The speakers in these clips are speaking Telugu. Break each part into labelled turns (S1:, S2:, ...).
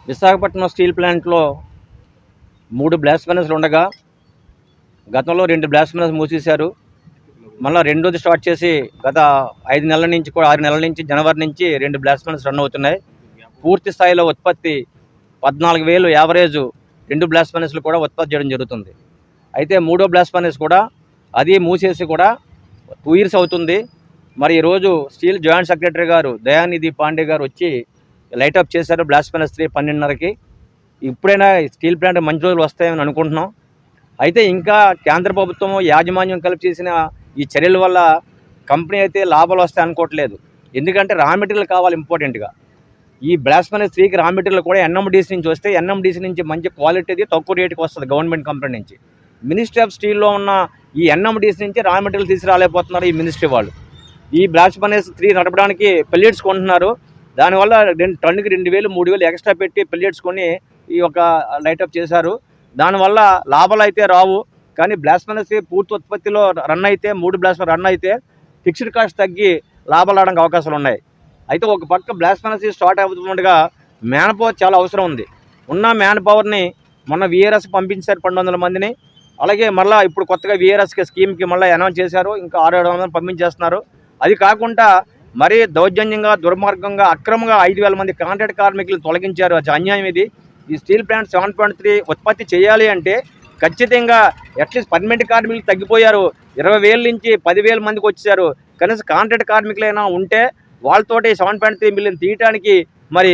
S1: విశాఖపట్నం స్టీల్ ప్లాంట్లో 3 బ్లాస్ట్ ఫర్నేస్లు ఉండగా గతంలో 2 బ్లాస్ట్ ఫర్నేస్ మూసేశారు. మళ్ళీ రెండోది స్టార్ట్ చేసి గత 5 నెలల నుంచి కూడా 6 నెలల నుంచి జనవరి నుంచి 2 బ్లాస్ట్ ఫర్నేస్ రన్ అవుతున్నాయి. పూర్తి స్థాయిలో ఉత్పత్తి 14,000 యావరేజ్ 2 బ్లాస్ట్ ఫర్నేస్లు కూడా ఉత్పత్తి చేయడం జరుగుతుంది. అయితే మూడో బ్లాస్ట్ ఫర్నేస్ కూడా అది మూసేసి కూడా 2 ఇయర్స్ అవుతుంది. మరి ఈరోజు స్టీల్ జాయింట్ సెక్రటరీ గారు దయానిధి పాండే గారు వచ్చి లైటప్ చేశారు బ్లాస్ట్ ఫర్నేస్ 3 12:30కి. ఇప్పుడైనా స్టీల్ ప్లాంట్ మంచి రోజులు వస్తాయని అనుకుంటున్నాం. అయితే ఇంకా కేంద్ర ప్రభుత్వం యాజమాన్యం కలిపి చేసిన ఈ చర్యల వల్ల కంపెనీ అయితే లాభాలు వస్తాయి అనుకోవట్లేదు. ఎందుకంటే రా మెటీరియల్ కావాలి ఇంపార్టెంట్గా. ఈ బ్లాస్ట్ ఫర్నేస్ 3కి రా మెటీరియల్ కూడా ఎన్ఎండిసి నుంచి వస్తే ఎన్ఎండిసి నుంచి మంచి క్వాలిటీది తక్కువ రేటుకి వస్తుంది గవర్నమెంట్ కంపెనీ నుంచి. మినిస్ట్రీ ఆఫ్ స్టీల్లో ఉన్న ఈ ఎన్ఎండిసి నుంచి రా మెటీరియల్ తీసుకురాలేకపోతున్నారు ఈ మినిస్ట్రీ వాళ్ళు. ఈ బ్లాస్ట్ ఫర్నేస్ 3 నడపడానికి పెల్లెట్స్ కొంటున్నారు. దానివల్ల టన్నుకి 2,000 3,000 ఎక్స్ట్రా పెట్టి పెల్లెట్స్ కొని ఈ యొక్క లైటప్ చేశారు. దానివల్ల లాభాలు అయితే రావు. కానీ బ్లాస్ట్ ఫర్నేస్ పూర్తి ఉత్పత్తిలో రన్ అయితే 3 బ్లాస్ట్ రన్ అయితే ఫిక్స్డ్ కాస్ట్ తగ్గి లాభాలు రావడానికి అవకాశాలు ఉన్నాయి. అయితే ఒక పక్క బ్లాస్ట్ ఫర్నేస్ స్టార్ట్ అవుతుండగా మ్యాన్ పవర్ చాలా అవసరం ఉంది. ఉన్న మ్యాన్ పవర్ని మొన్న విఆర్ఎస్ పంపించారు 200 మందిని. అలాగే మళ్ళీ ఇప్పుడు కొత్తగా విఆర్ఎస్కి స్కీమ్కి మళ్ళీ అనౌన్స్ చేశారు. ఇంకా 600 మందిని పంపించేస్తున్నారు. అది కాకుండా మరీ దౌర్జన్యంగా దుర్మార్గంగా అక్రమంగా 5,000 మంది కాంట్రాక్ట్ కార్మికులను తొలగించారు. అది అన్యాయం. ఇది ఈ స్టీల్ ప్లాంట్ 7.3 ఉత్పత్తి చేయాలి అంటే ఖచ్చితంగా అట్లీస్ట్ పర్మనెంట్ కార్మికులు తగ్గిపోయారు. 20,000 నుంచి 10,000 మందికి వచ్చారు. కనీసం కాంట్రాక్ట్ కార్మికులైనా ఉంటే వాళ్ళతోటి 7.3 మిలియన్ తీయటానికి మరి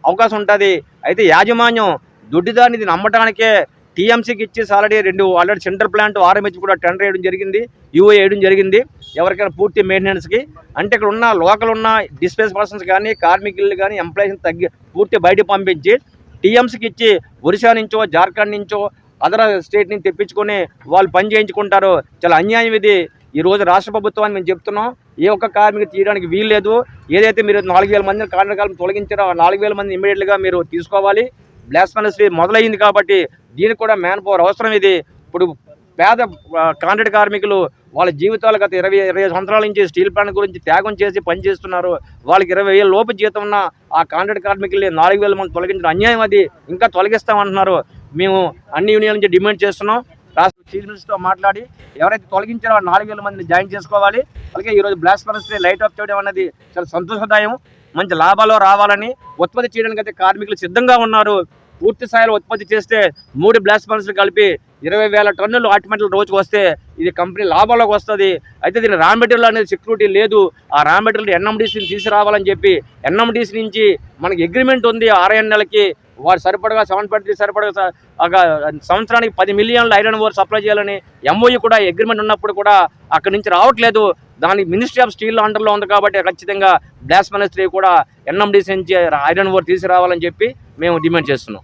S1: అవకాశం ఉంటుంది. అయితే యాజమాన్యం దొడ్డిదాన్ని నమ్మటానికే టీఎంసీకి ఇచ్చేసి ఆల్రెడీ సెంట్రల్ ప్లాంట్ ఆర్ఎంహెచ్ కూడా టెండర్ వేయడం జరిగింది, యూఏ వేయడం జరిగింది ఎవరికైనా పూర్తి మెయింటెనెన్స్కి. అంటే ఇక్కడ ఉన్న లోకల్ ఉన్న డిస్ప్లేస్ పర్సన్స్ కానీ కార్మికులు కానీ ఎంప్లాయీస్ని పూర్తి బయటకు పంపించి టీఎంసీకి ఇచ్చి ఒరిస్సా నుంచో జార్ఖండ్ నుంచో అదర్ స్టేట్ నుంచి తెప్పించుకొని వాళ్ళు పని చేయించుకుంటారు. చాలా అన్యాయం ఇది. ఈరోజు రాష్ట్ర ప్రభుత్వాన్ని మేము చెప్తున్నాం, ఏ ఒక్క కార్మికు తీయడానికి వీల్లేదు. ఏదైతే మీరు 4,000 మందిని కార్మికులను తొలగించారో 4,000 మంది ఇమీడియట్గా మీరు తీసుకోవాలి. బ్లాస్ట్ ఫర్నేస్ మొదలైంది కాబట్టి దీనికి కూడా మ్యాన్ పవర్ అవసరం. ఇది ఇప్పుడు పేద కాంట్రాక్ట్ కార్మికులు వాళ్ళ జీవితాలు గత 20 సంవత్సరాల నుంచి స్టీల్ ప్లాంట్ గురించి త్యాగం చేసి పనిచేస్తున్నారు. వాళ్ళకి 20,000 లోపు జీతం ఉన్న ఆ కాంట్రాక్ట్ కార్మికులు 4,000 మంది తొలగించడం అన్యాయం. అది ఇంకా తొలగిస్తామంటున్నారు. మేము అన్ని యూనియన్ల నుంచి డిమాండ్ చేస్తున్నాం. రాష్ట్ర చీఫ్ మినిస్టర్తో మాట్లాడి ఎవరైతే తొలగించారో 4,000 మందిని జాయిన్ చేసుకోవాలి. అలాగే ఈరోజు బ్లాస్ట్ ఫర్నేస్ లైట్ ఆఫ్ చేయడం అనేది చాలా సంతోషదాయం. మంచి లాభాలు రావాలని ఉత్పత్తి చేయడానికి అయితే కార్మికులు సిద్ధంగా ఉన్నారు. పూర్తి స్థాయిలో ఉత్పత్తి చేస్తే 3 బ్లాస్ట్ ఫర్నేస్లు కలిపి 20,000 టన్నులు ఆటోమేటిక్ రోజుకు వస్తే ఇది కంపెనీ లాభాల్లోకి వస్తుంది. అయితే దీని రా మెటీరియల్ అనేది సెక్యూరిటీ లేదు. ఆ రా మెటీరియల్ ఎన్ఎండిసిని తీసుకురావాలని చెప్పి ఎన్ఎండిసి నుంచి మనకి అగ్రిమెంట్ ఉంది 6 నెలలకి. వారు సరిపడగా 7.3 సరిపడగా సంవత్సరానికి 10 మిలియన్లు ఐరన్ ఓర్ సప్లై చేయాలని ఎంఓయూ కూడా అగ్రిమెంట్ ఉన్నప్పుడు కూడా అక్కడి నుంచి రావట్లేదు. దానికి మినిస్ట్రీ ఆఫ్ స్టీల్ అండర్లో ఉంది కాబట్టి ఖచ్చితంగా బ్లాస్ట్ ఫర్నేస్ 3 కూడా ఎన్ఎండిసి నుంచి ఐరన్ ఓర్ తీసుకురావాలని చెప్పి మేము డిమాండ్ చేస్తున్నాం.